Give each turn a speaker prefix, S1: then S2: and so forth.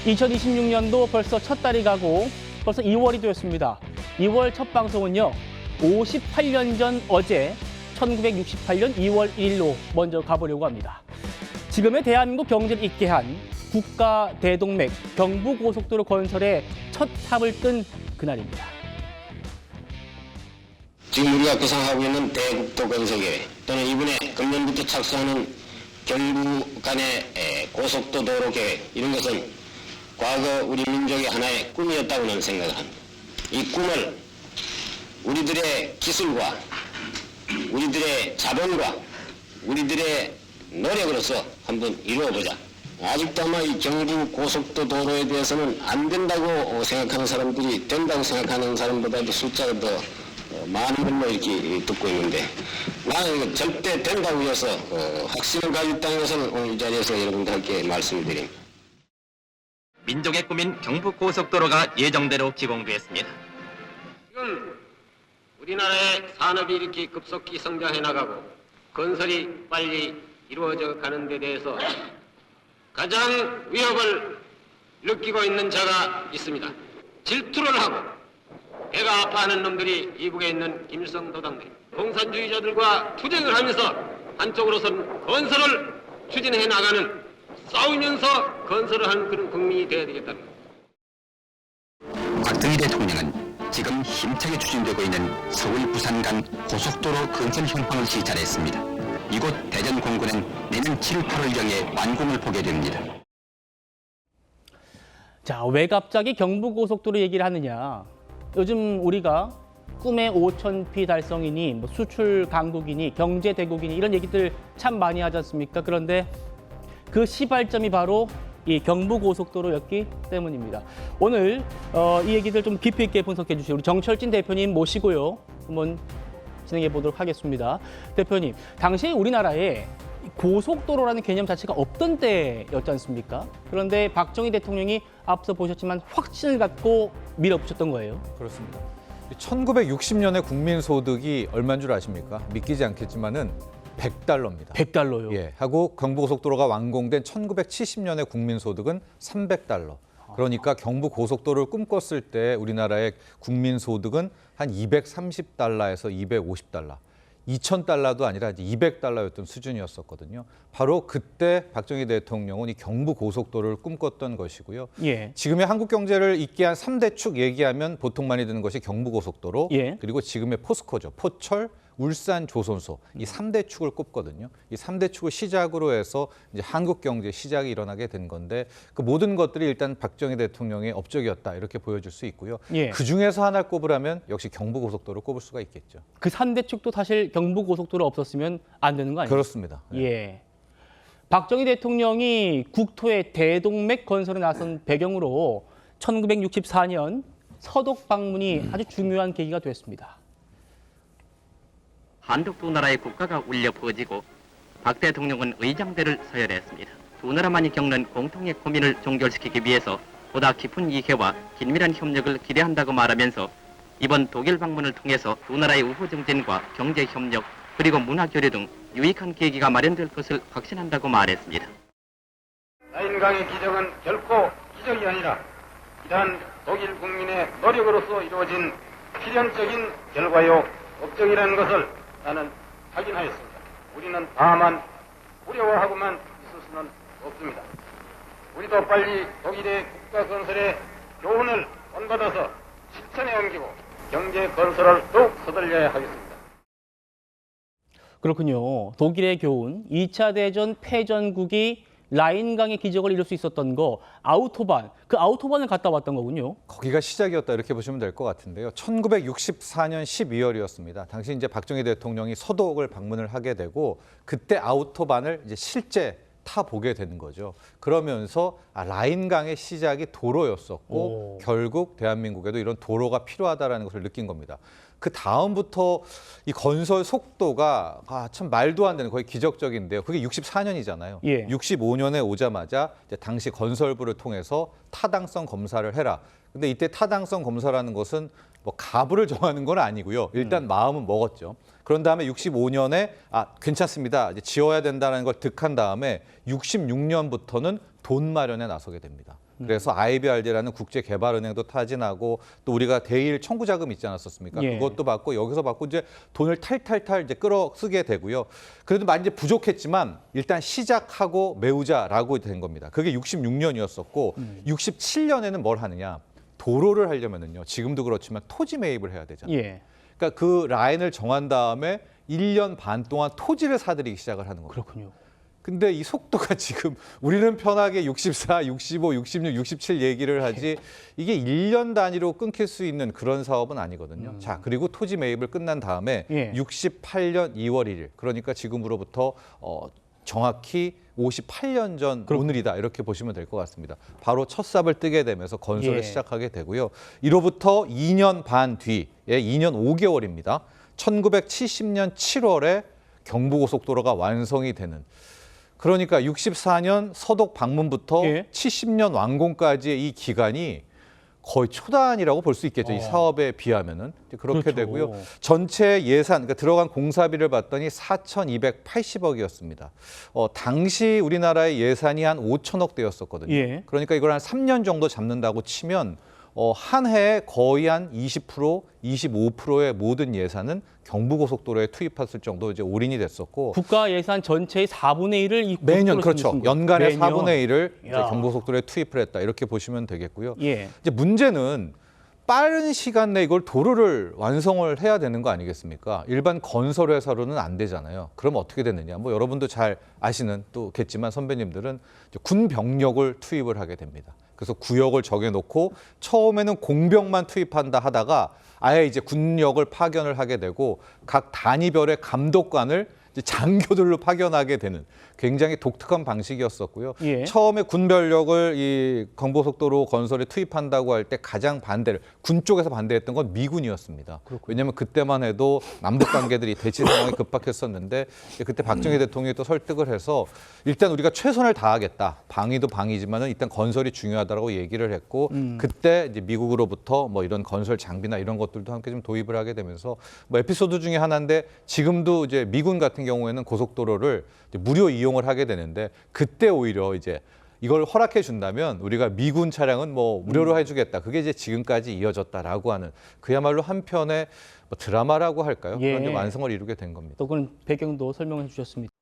S1: 2026년도 벌써 첫 달이 가고 벌써 2월이 되었습니다. 2월 첫 방송은요. 58년 전 어제 1968년 2월 1일로 먼저 가보려고 합니다. 지금의 대한민국 경제를 잇게 한 국가 대동맥 경부고속도로 건설의 첫 탑을 뜬 그날입니다.
S2: 지금 우리가 구상하고 있는 대국도 건설계획 또는 이번에 금년부터 착수하는 경부 간의 고속도 도로 계획 이런 것은 과거 우리 민족의 하나의 꿈이었다고 저는 생각을 합니다. 이 꿈을 우리들의 기술과 우리들의 자본과 우리들의 노력으로서 한번 이루어보자. 아직도 아마 이 경부 고속도 도로에 대해서는 안 된다고 생각하는 사람들이 된다고 생각하는 사람보다도 숫자가 더 많은 걸로 이렇게 듣고 있는데 나는 이거 절대 된다고 해서 확신을 가지고 있다는 것을 오늘 이 자리에서 여러분들께 말씀드립니다.
S3: 민족의 꿈인 경부고속도로가 예정대로 기공되었습니다.
S4: 지금 우리나라의 산업이 이렇게 급속히 성장해 나가고 건설이 빨리 이루어져 가는 데 대해서 가장 위협을 느끼고 있는 자가 있습니다. 질투를 하고 배가 아파하는 놈들이 이북에 있는 김일성 도당들, 공산주의자들과 투쟁을 하면서 한쪽으로서는 건설을 추진해 나가는 싸우면서 건설을 하는 그런 국민이 되어야 되겠다는 겁니다.
S3: 박정희 대통령은 지금 힘차게 추진되고 있는 서울 부산 간 고속도로 건설 현황을 시찰했습니다. 이곳 대전 공구는 내년 7, 8월경에 완공을 보게 됩니다.
S1: 자, 왜 갑자기 경부고속도로 얘기를 하느냐. 요즘 우리가 꿈의 5,000피 달성이니 뭐 수출 강국이니 경제 대국이니 이런 얘기들 참 많이 하지 않습니까? 그런데 그 시발점이 바로 이 경부고속도로였기 때문입니다. 오늘 이 얘기들 좀 깊이 있게 분석해 주실 우리 정철진 대표님 모시고요. 한번 진행해 보도록 하겠습니다. 대표님, 당시에 우리나라에 고속도로라는 개념 자체가 없던 때였지 않습니까? 그런데 박정희 대통령이 앞서 보셨지만 확신을 갖고 밀어붙였던 거예요.
S5: 그렇습니다. 1960년에 국민소득이 얼마인 줄 아십니까? 믿기지 않겠지만은 100달러입니다.
S1: 100달러요.
S5: 예, 하고 경부고속도로가 완공된 1970년에 국민소득은 300달러. 그러니까 경부고속도로를 꿈꿨을 때 우리나라의 국민소득은 한 230달러에서 250달러. 2,000달러도 아니라 200달러였던 수준이었었거든요. 바로 그때 박정희 대통령은 이 경부고속도로를 꿈꿨던 것이고요.
S1: 예.
S5: 지금의 한국 경제를 잇게 한 3대 축 얘기하면 보통 많이 드는 것이 경부고속도로,
S1: 예.
S5: 그리고 지금의 포스코죠. 포철, 울산, 조선소 이 3대 축을 꼽거든요. 이 3대 축을 시작으로 해서 이제 한국 경제 시작이 일어나게 된 건데 그 모든 것들이 일단 박정희 대통령의 업적이었다 이렇게 보여줄 수 있고요.
S1: 예.
S5: 그 중에서 하나를 꼽으라면 역시 경부고속도로를 꼽을 수가 있겠죠.
S1: 그 3대 축도 사실 경부고속도로 없었으면 안 되는 거 아니에요?
S5: 그렇습니다.
S1: 예. 박정희 대통령이 국토의 대동맥 건설에 나선 배경으로 1964년 서독 방문이 아주 중요한 계기가 됐습니다.
S3: 한국 두 나라의 국가가 울려 퍼지고 박 대통령은 의장대를 서열했습니다. 두 나라만이 겪는 공통의 고민을 종결시키기 위해서 보다 깊은 이해와 긴밀한 협력을 기대한다고 말하면서 이번 독일 방문을 통해서 두 나라의 우호 정진과 경제 협력 그리고 문화 교류 등 유익한 계기가 마련될 것을 확신한다고 말했습니다.
S4: 라인강의 기적은 결코 기적이 아니라 이러한 독일 국민의 노력으로서 이루어진 필연적인 결과요 업적이라는 것을 나는 확인하였습니다. 우리는 다만 두려워하고만 있을 수는 없습니다. 우리도 빨리 독일의 국가 건설의 교훈을 본받아서 실천에 옮기고 경제 건설을 더욱 서둘러야 하겠습니다.
S1: 그렇군요. 독일의 교훈, 2차 대전 패전국이 라인강의 기적을 이룰 수 있었던 거, 아우토반, 그 아우토반을 갔다 왔던 거군요.
S5: 거기가 시작이었다 이렇게 보시면 될 것 같은데요. 1964년 12월이었습니다. 당시 이제 박정희 대통령이 서독을 방문을 하게 되고 그때 아우토반을 이제 실제 타보게 되는 거죠. 그러면서 라인강의 시작이 도로였었고 결국 대한민국에도 이런 도로가 필요하다는 것을 느낀 겁니다. 그 다음부터 이 건설 속도가 참 말도 안 되는 거의 기적적인데요. 그게 64년이잖아요.
S1: 예.
S5: 65년에 오자마자 이제 당시 건설부를 통해서 타당성 검사를 해라. 근데 이때 타당성 검사라는 것은 뭐 가부를 정하는 건 아니고요. 일단 마음은 먹었죠. 그런 다음에 65년에 괜찮습니다. 이제 지어야 된다는 걸 득한 다음에 66년부터는 돈 마련에 나서게 됩니다. 그래서 IBRD라는 국제개발은행도 타진하고 또 우리가 대일 청구자금 있지 않았었습니까?
S1: 예.
S5: 그것도 받고 여기서 받고 이제 돈을 탈탈탈 이제 끌어 쓰게 되고요. 그래도 많이 이제 부족했지만 일단 시작하고 메우자라고 된 겁니다. 그게 66년이었었고 67년에는 뭘 하느냐? 도로를 하려면은요. 지금도 그렇지만 토지 매입을 해야 되잖아요.
S1: 예.
S5: 그러니까 그 라인을 정한 다음에 1년 반 동안 토지를 사들이기 시작을 하는 거예요.
S1: 그렇군요.
S5: 근데 이 속도가 지금 우리는 편하게 64, 65, 66, 67 얘기를 하지 이게 1년 단위로 끊길 수 있는 그런 사업은 아니거든요. 자, 그리고 토지 매입을 끝난 다음에
S1: 예.
S5: 68년 2월 1일 그러니까 지금으로부터 정확히 58년 전 오늘이다 이렇게 보시면 될 것 같습니다. 바로 첫 삽을 뜨게 되면서 건설을
S1: 예.
S5: 시작하게 되고요. 이로부터 2년 반 뒤에 2년 5개월입니다. 1970년 7월에 경부고속도로가 완성이 되는 그러니까 64년 서독 방문부터
S1: 예.
S5: 70년 완공까지의 이 기간이 거의 초단이라고 볼 수 있겠죠. 이 사업에 비하면은 이제 그렇게
S1: 그렇죠.
S5: 되고요. 전체 예산, 그러니까 들어간 공사비를 봤더니 4,280억이었습니다. 당시 우리나라의 예산이 한 5천억 대였었거든요.
S1: 예.
S5: 그러니까 이걸 한 3년 정도 잡는다고 치면 한 해에 거의 한 20%, 25%의 모든 예산은 경부고속도로에 투입했을 정도 이제 올인이 됐었고
S1: 국가 예산 전체의 4분의 1을 이
S5: 매년
S1: 고속도로에
S5: 그렇죠.
S1: 쓰는 거죠.
S5: 연간에
S1: 매년.
S5: 4분의 1을 이제
S1: 야.
S5: 경부고속도로에 투입을 했다 이렇게 보시면 되겠고요.
S1: 예.
S5: 이제 문제는 빠른 시간 내에 이걸 도로를 완성을 해야 되는 거 아니겠습니까? 일반 건설회사로는 안 되잖아요. 그럼 어떻게 되느냐? 뭐 여러분도 잘 아시는 또겠지만 선배님들은 이제 군 병력을 투입을 하게 됩니다. 그래서 구역을 정해놓고 처음에는 공병만 투입한다 하다가 아예 이제 군력을 파견을 하게 되고 각 단위별의 감독관을 이제 장교들로 파견하게 되는 굉장히 독특한 방식이었었고요.
S1: 예.
S5: 처음에 군별력을 이 경부고속도로 건설에 투입한다고 할 때 가장 반대를 군 쪽에서 반대했던 건 미군이었습니다. 왜냐하면 그때만 해도 남북 관계들이 대치 상황이 급박했었는데 그때 박정희 대통령이 또 설득을 해서 일단 우리가 최선을 다하겠다. 방위도 방위지만은 일단 건설이 중요하다라고 얘기를 했고 그때 이제 미국으로부터 뭐 이런 건설 장비나 이런 것들도 함께 좀 도입을 하게 되면서 뭐 에피소드 중에 하나인데 지금도 이제 미군 같은 경우에는 고속도로를 이제 무료 이용을 하게 되는데 그때 오히려 이제 이걸 허락해 준다면 우리가 미군 차량은 뭐 무료로 해주겠다. 그게 이제 지금까지 이어졌다라고 하는 그야말로 한편의 뭐 드라마라고 할까요?
S1: 예.
S5: 그런 이제 완성을 이루게 된 겁니다.
S1: 또 그런 배경도 설명해 주셨습니다.